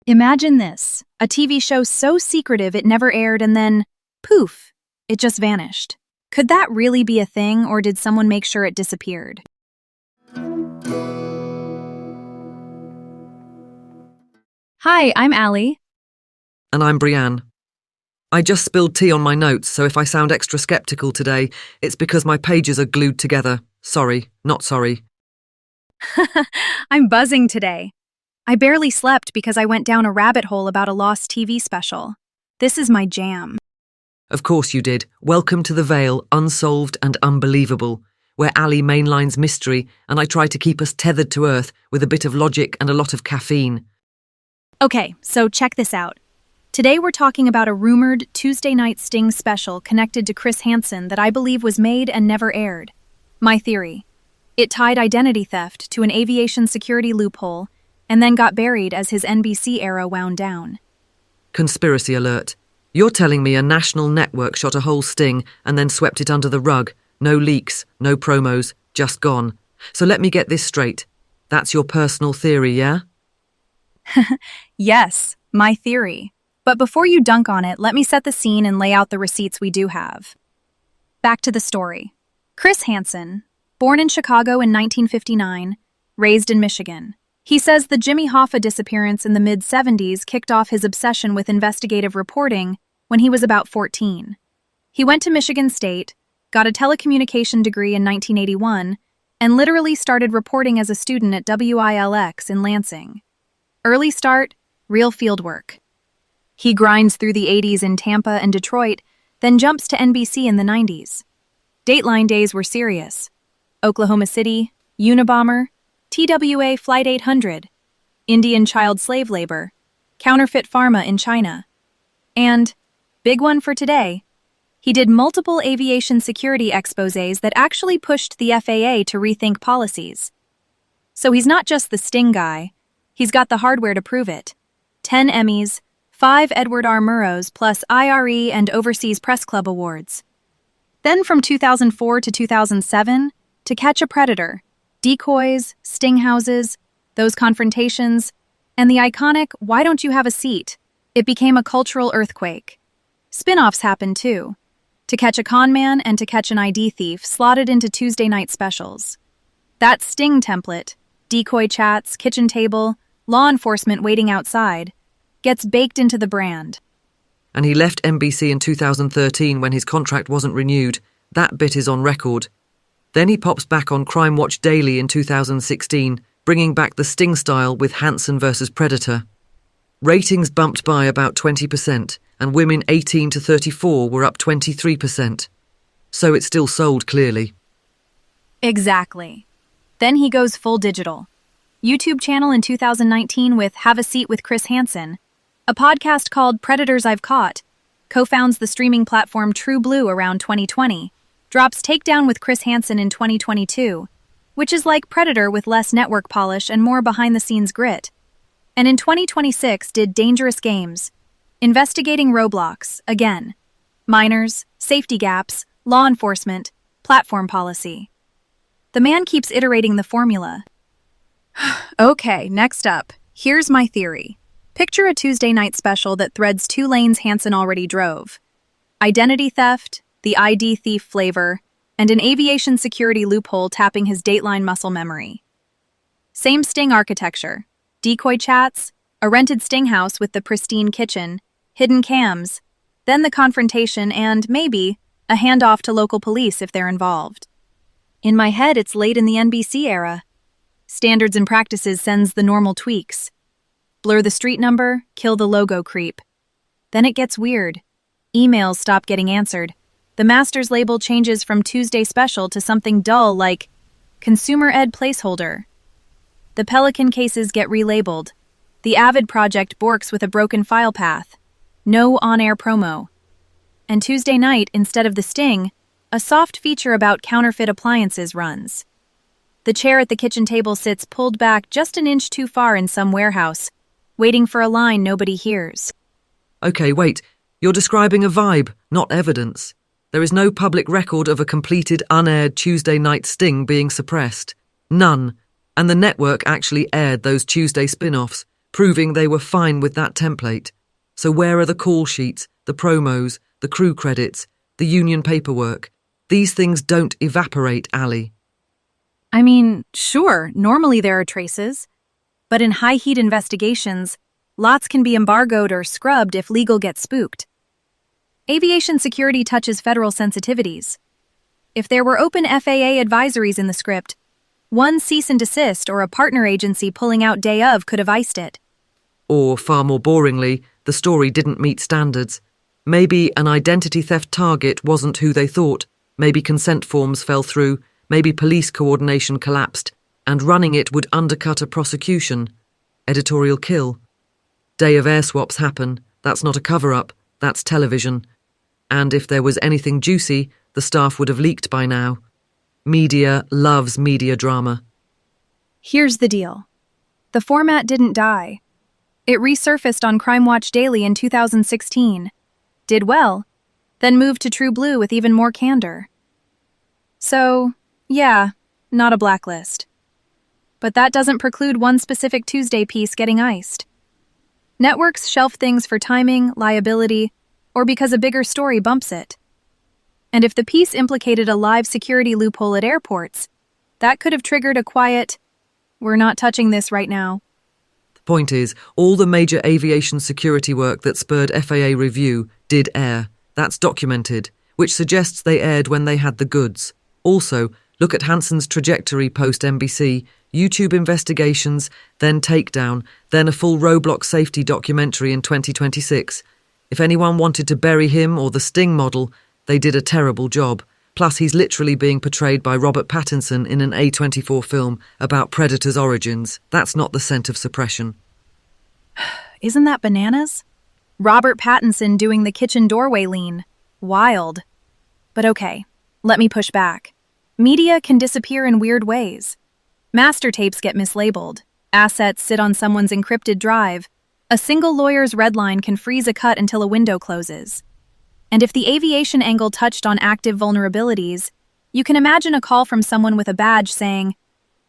Imagine this, a TV show so secretive it never aired and then, poof, it just vanished. Could that really be a thing, or did someone make sure it disappeared? Hi, I'm Allie. And I'm Brianne. I just spilled tea on my notes, so if I sound extra skeptical today, it's because my pages are glued together. Sorry, not sorry. I'm buzzing today. I barely slept because I went down a rabbit hole about a lost TV special. This is my jam. Of course you did. Welcome to the Veil, Unsolved and Unbelievable, where Allie mainlines mystery and I try to keep us tethered to Earth with a bit of logic and a lot of caffeine. Okay, so check this out. Today we're talking about a rumored Tuesday night Sting special connected to Chris Hansen that I believe was made and never aired. My theory. It tied identity theft to an aviation security loophole and then got buried as his NBC era wound down. Conspiracy alert. You're telling me a national network shot a whole sting and then swept it under the rug. No leaks, no promos, just gone. So let me get this straight. That's your personal theory, yeah? Yes, my theory. But before you dunk on it, let me set the scene and lay out the receipts we do have. Back to the story. Chris Hansen, born in Chicago in 1959, raised in Michigan. He says the Jimmy Hoffa disappearance in the mid-70s kicked off his obsession with investigative reporting when he was about 14. He went to Michigan State, got a telecommunication degree in 1981, and literally started reporting as a student at WILX in Lansing. Early start, real fieldwork. He grinds through the 80s in Tampa and Detroit, then jumps to NBC in the 90s. Dateline days were serious. Oklahoma City, Unabomber, TWA Flight 800, Indian child slave labor, counterfeit pharma in China. And, big one for today, he did multiple aviation security exposés that actually pushed the FAA to rethink policies. So he's not just the Sting guy, he's got the hardware to prove it. 10 Emmys, 5 Edward R. Murrows plus IRE and Overseas Press Club awards. Then from 2004 to 2007, To Catch a Predator, decoys, sting houses, those confrontations, and the iconic Why Don't You Have a Seat? It became a cultural earthquake. Spin-offs happened too. To Catch a Con Man and To Catch an ID Thief slotted into Tuesday night specials. That Sting template, decoy chats, kitchen table, law enforcement waiting outside, gets baked into the brand. And he left NBC in 2013 when his contract wasn't renewed. That bit is on record. Then he pops back on Crime Watch Daily in 2016, bringing back the Sting style with Hansen vs. Predator. Ratings bumped by about 20%, and women 18 to 34 were up 23%. So it still sold clearly. Exactly. Then he goes full digital. YouTube channel in 2019 with Have a Seat with Chris Hansen. A podcast called Predators I've Caught, co-founds the streaming platform True Blue around 2020, drops Takedown with Chris Hansen in 2022, which is like Predator with less network polish and more behind-the-scenes grit. And in 2026 did Dangerous Games, investigating Roblox, again. Minors, safety gaps, law enforcement, platform policy. The man keeps iterating the formula. Okay, next up, here's my theory. Picture a Tuesday night special that threads 2 lanes Hansen already drove. Identity theft, the ID thief flavor, and an aviation security loophole tapping his Dateline muscle memory. Same Sting architecture, decoy chats, a rented Sting house with the pristine kitchen, hidden cams, then the confrontation and, maybe, a handoff to local police if they're involved. In my head, it's late in the NBC era. Standards and Practices sends the normal tweaks. Blur the street number, kill the logo creep. Then it gets weird. Emails stop getting answered. The master's label changes from Tuesday Special to something dull like Consumer Ed Placeholder. The Pelican cases get relabeled. The Avid project borks with a broken file path. No on-air promo. And Tuesday night, instead of the Sting, a soft feature about counterfeit appliances runs. The chair at the kitchen table sits pulled back just an inch too far in some warehouse, waiting for a line nobody hears. Okay, wait. You're describing a vibe, not evidence. There is no public record of a completed, unaired Tuesday night Sting being suppressed. None. And the network actually aired those Tuesday spin-offs, proving they were fine with that template. So where are the call sheets, the promos, the crew credits, the union paperwork? These things don't evaporate, Allie. I mean, sure, normally there are traces, but in high-heat investigations, lots can be embargoed or scrubbed if legal gets spooked. Aviation security touches federal sensitivities. If there were open FAA advisories in the script, one cease and desist or a partner agency pulling out day of could have iced it. Or, far more boringly, the story didn't meet standards. Maybe an identity theft target wasn't who they thought, maybe consent forms fell through, maybe police coordination collapsed, and running it would undercut a prosecution. Editorial kill. Day of air swaps happen. That's not a cover-up, that's television. And if there was anything juicy, the staff would have leaked by now. Media loves media drama. Here's the deal. The format didn't die. It resurfaced on Crime Watch Daily in 2016, did well, then moved to True Blue with even more candor. So, yeah, not a blacklist. But that doesn't preclude one specific Tuesday piece getting iced. Networks shelf things for timing, liability, or because a bigger story bumps it. And if the piece implicated a live security loophole at airports, that could have triggered a quiet, "We're not touching this right now." The point is, all the major aviation security work that spurred FAA review did air. That's documented, which suggests they aired when they had the goods. Also, look at Hansen's trajectory post-NBC, YouTube investigations, then takedown, then a full Roblox safety documentary in 2026. If anyone wanted to bury him or the Sting model, they did a terrible job. Plus, he's literally being portrayed by Robert Pattinson in an A24 film about Predator's origins. That's not the scent of suppression. Isn't that bananas? Robert Pattinson doing the kitchen doorway lean. Wild. But okay, let me push back. Media can disappear in weird ways. Master tapes get mislabeled. Assets sit on someone's encrypted drive. A single lawyer's red line can freeze a cut until a window closes. And if the aviation angle touched on active vulnerabilities, you can imagine a call from someone with a badge saying,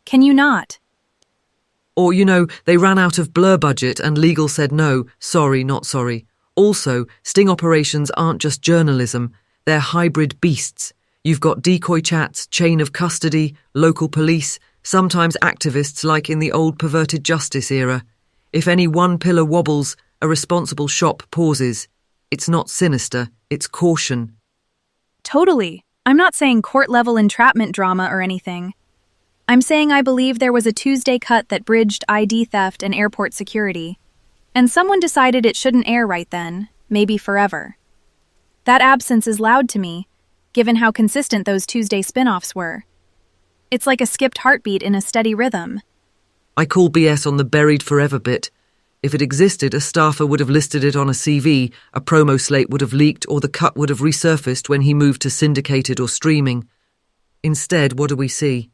"Can you not?" Or, they ran out of blur budget and legal said no, sorry, not sorry. Also, sting operations aren't just journalism, they're hybrid beasts. You've got decoy chats, chain of custody, local police, sometimes activists like in the old perverted justice era. If any one pillar wobbles, a responsible shop pauses. It's not sinister, it's caution. Totally. I'm not saying court-level entrapment drama or anything. I'm saying I believe there was a Tuesday cut that bridged ID theft and airport security, and someone decided it shouldn't air right then, maybe forever. That absence is loud to me, given how consistent those Tuesday spin-offs were. It's like a skipped heartbeat in a steady rhythm. I call BS on the buried forever bit. If it existed, a staffer would have listed it on a CV, a promo slate would have leaked, or the cut would have resurfaced when he moved to syndicated or streaming. Instead, what do we see?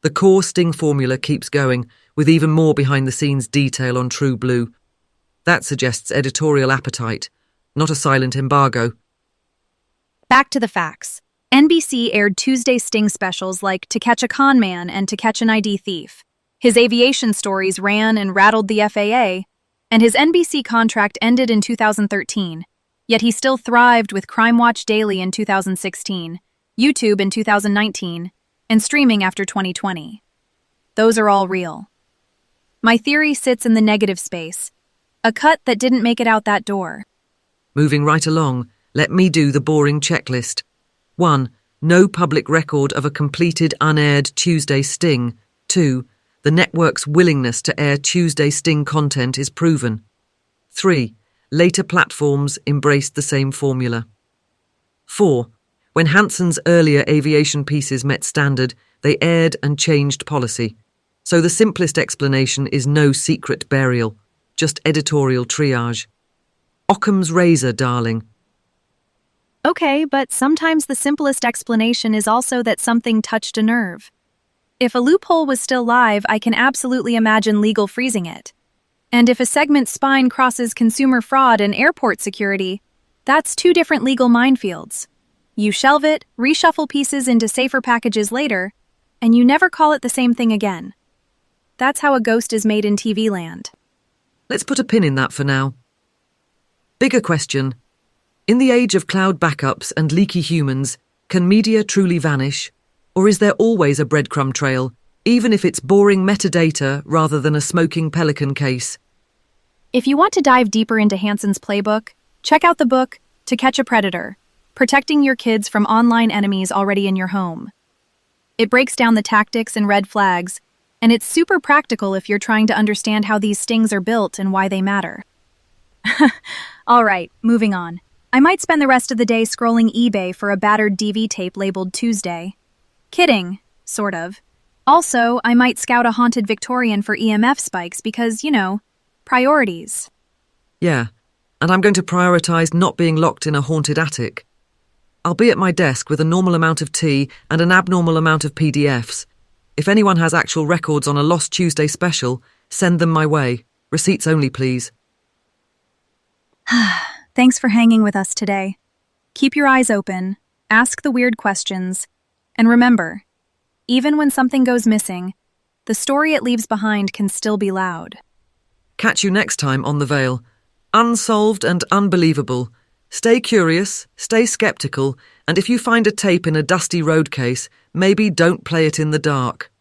The core Sting formula keeps going, with even more behind-the-scenes detail on True Blue. That suggests editorial appetite, not a silent embargo. Back to the facts. NBC aired Tuesday Sting specials like To Catch a Con Man and To Catch an ID Thief. His aviation stories ran and rattled the FAA, and his NBC contract ended in 2013, yet he still thrived with Crime Watch Daily in 2016, YouTube in 2019, and streaming after 2020. Those are all real. My theory sits in the negative space, a cut that didn't make it out that door. Moving right along, let me do the boring checklist. 1. No public record of a completed unaired Tuesday Sting. 2. The network's willingness to air Tuesday Sting content is proven. 3. Later platforms embraced the same formula. 4. When Hansen's earlier aviation pieces met standard, they aired and changed policy. So the simplest explanation is no secret burial, just editorial triage. Occam's razor, darling. Okay, but sometimes the simplest explanation is also that something touched a nerve. If a loophole was still live, I can absolutely imagine legal freezing it. And if a segment's spine crosses consumer fraud and airport security, that's two different legal minefields. You shelve it, reshuffle pieces into safer packages later, and you never call it the same thing again. That's how a ghost is made in TV land. Let's put a pin in that for now. Bigger question. In the age of cloud backups and leaky humans, can media truly vanish? Or is there always a breadcrumb trail, even if it's boring metadata rather than a smoking pelican case? If you want to dive deeper into Hansen's playbook, check out the book To Catch a Predator, Protecting Your Kids from Online Enemies Already in Your Home. It breaks down the tactics and red flags, and it's super practical if you're trying to understand how these stings are built and why they matter. All right, moving on. I might spend the rest of the day scrolling eBay for a battered DV tape labeled Tuesday. Kidding, sort of. Also, I might scout a haunted Victorian for EMF spikes because, priorities. Yeah, and I'm going to prioritise not being locked in a haunted attic. I'll be at my desk with a normal amount of tea and an abnormal amount of PDFs. If anyone has actual records on a Lost Tuesday special, send them my way. Receipts only, please. Thanks for hanging with us today. Keep your eyes open, ask the weird questions, and remember, even when something goes missing, the story it leaves behind can still be loud. Catch you next time on The Veil. Unsolved and unbelievable. Stay curious, stay skeptical, and if you find a tape in a dusty road case, maybe don't play it in the dark.